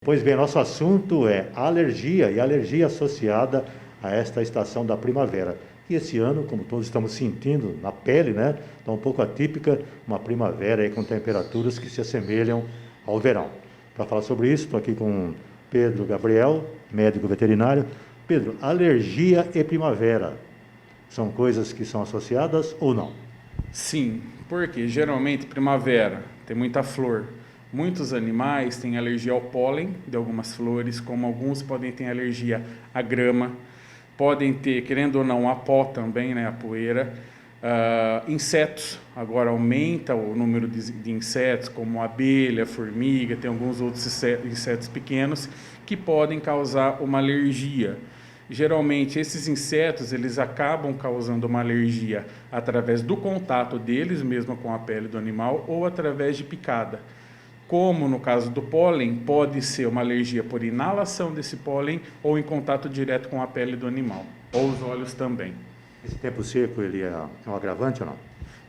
Pois bem, nosso assunto é alergia e alergia associada a esta estação da primavera. E esse ano, como todos estamos sentindo na pele, né, está um pouco atípica, uma primavera aí com temperaturas que se assemelham ao verão. Para falar sobre isso, estou aqui com Pedro Gabriel, médico veterinário. Pedro, alergia e primavera são coisas que são associadas ou não? Sim, porque geralmente primavera tem muita flor. Muitos animais têm alergia ao pólen de algumas flores, como alguns podem ter alergia à grama, podem ter, querendo ou não, a pó também, né, a poeira. Insetos, agora aumenta o número de insetos, como abelha, formiga, tem alguns outros insetos pequenos que podem causar uma alergia. Geralmente esses insetos eles acabam causando uma alergia através do contato deles mesmo com a pele do animal ou através de picada. Como no caso do pólen, pode ser uma alergia por inalação desse pólen ou em contato direto com a pele do animal, ou os olhos também. Esse tempo seco, ele é um agravante ou não?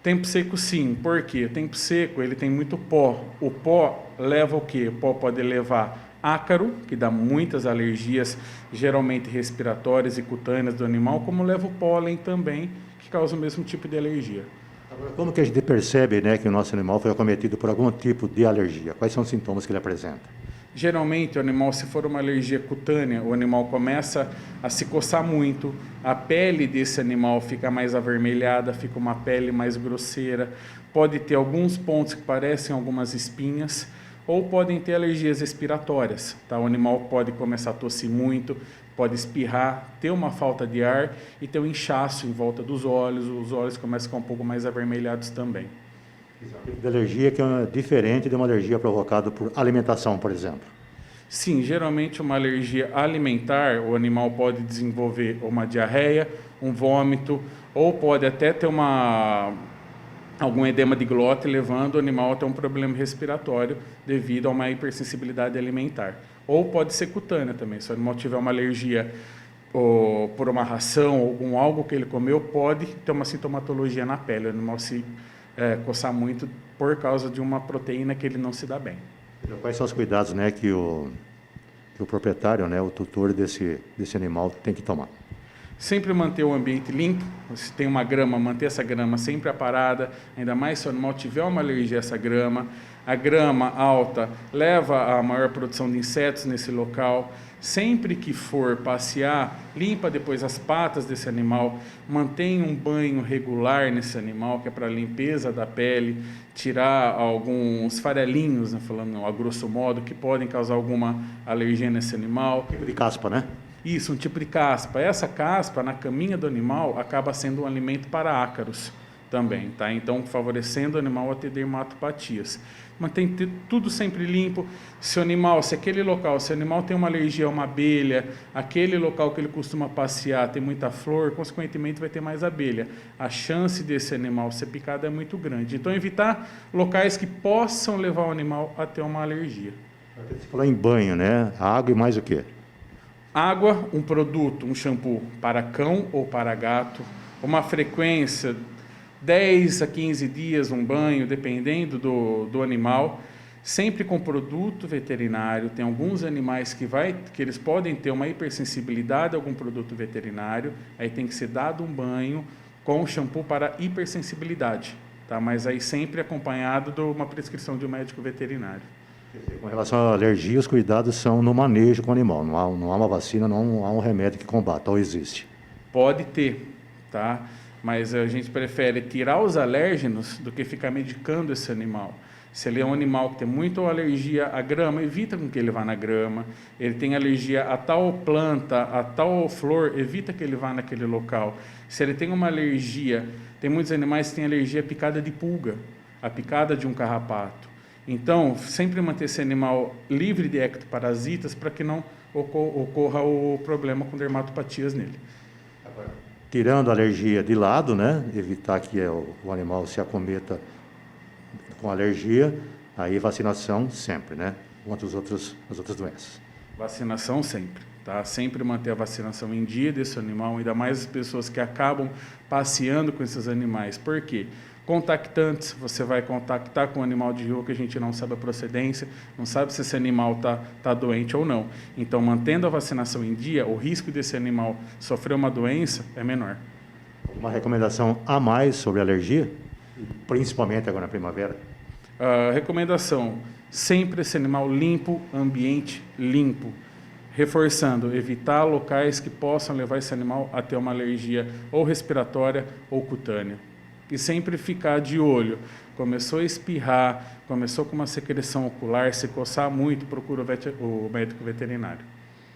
Tempo seco sim, porque o tempo seco ele tem muito pó. O pó leva o quê? O pó pode levar ácaro, que dá muitas alergias, geralmente respiratórias e cutâneas do animal, como leva o pólen também, que causa o mesmo tipo de alergia. Agora, como que a gente percebe, né, que o nosso animal foi acometido por algum tipo de alergia? Quais são os sintomas que ele apresenta? Geralmente, o animal, se for uma alergia cutânea, o animal começa a se coçar muito, a pele desse animal fica mais avermelhada, fica uma pele mais grosseira, pode ter alguns pontos que parecem algumas espinhas, ou podem ter alergias respiratórias. Tá? O animal pode começar a tossir muito, pode espirrar, ter uma falta de ar e ter um inchaço em volta dos olhos, os olhos começam a ficar um pouco mais avermelhados também. De alergia que é diferente de uma alergia provocada por alimentação, por exemplo. Sim, geralmente uma alergia alimentar, o animal pode desenvolver uma diarreia, um vômito, ou pode até ter algum edema de glote, levando o animal a ter um problema respiratório devido a uma hipersensibilidade alimentar. Ou pode ser cutânea também, se o animal tiver uma alergia por uma ração ou algo que ele comeu, pode ter uma sintomatologia na pele, o animal se coçar muito por causa de uma proteína que ele não se dá bem. Então, quais são os cuidados, né, que o proprietário, né, o tutor desse animal tem que tomar? Sempre manter o ambiente limpo, se tem uma grama, manter essa grama sempre aparada, ainda mais se o animal tiver uma alergia a essa grama. A grama alta leva a maior produção de insetos nesse local. Sempre que for passear, limpa depois as patas desse animal, mantenha um banho regular nesse animal, que é para a limpeza da pele, tirar alguns farelinhos, né, falando a grosso modo, que podem causar alguma alergia nesse animal. Tipo de caspa, né? Isso, um tipo de caspa. Essa caspa, na caminha do animal, acaba sendo um alimento para ácaros também, tá? Então, favorecendo o animal a ter dermatopatias. Mantém tudo sempre limpo. Se o animal tem uma alergia a uma abelha, aquele local que ele costuma passear tem muita flor, consequentemente vai ter mais abelha. A chance desse animal ser picado é muito grande. Então, evitar locais que possam levar o animal a ter uma alergia. Você falou em banho, né? Água e mais o quê? Água, um produto, um shampoo para cão ou para gato, uma frequência 10 a 15 dias um banho, dependendo do animal, sempre com produto veterinário. Tem alguns animais que eles podem ter uma hipersensibilidade a algum produto veterinário, aí tem que ser dado um banho com shampoo para hipersensibilidade, tá? Mas aí sempre acompanhado de uma prescrição de um médico veterinário. Com relação à alergia, os cuidados são no manejo com o animal. Não há uma vacina, não há um remédio que combata, ou existe? Pode ter, tá? Mas a gente prefere tirar os alérgenos do que ficar medicando esse animal. Se ele é um animal que tem muita alergia à grama, evita com que ele vá na grama. Ele tem alergia a tal planta, a tal flor, evita que ele vá naquele local. Se ele tem uma alergia, tem muitos animais que têm alergia à picada de pulga, a picada de um carrapato. Então, sempre manter esse animal livre de ectoparasitas para que não ocorra o problema com dermatopatias nele. Tirando a alergia de lado, né? Evitar que o animal se acometa com alergia, aí vacinação sempre, né? Contra as outras doenças. Vacinação sempre, tá? Sempre manter a vacinação em dia desse animal, ainda mais as pessoas que acabam passeando com esses animais. Por quê? Contactantes, você vai contactar com o animal de rua que a gente não sabe a procedência, não sabe se esse animal tá doente ou não. Então, mantendo a vacinação em dia, o risco desse animal sofrer uma doença é menor. Uma recomendação a mais sobre alergia, principalmente agora na primavera? A recomendação, sempre esse animal limpo, ambiente limpo. Reforçando, evitar locais que possam levar esse animal a ter uma alergia ou respiratória ou cutânea. E sempre ficar de olho. Começou a espirrar, começou com uma secreção ocular, se coçar muito, procura o médico veterinário.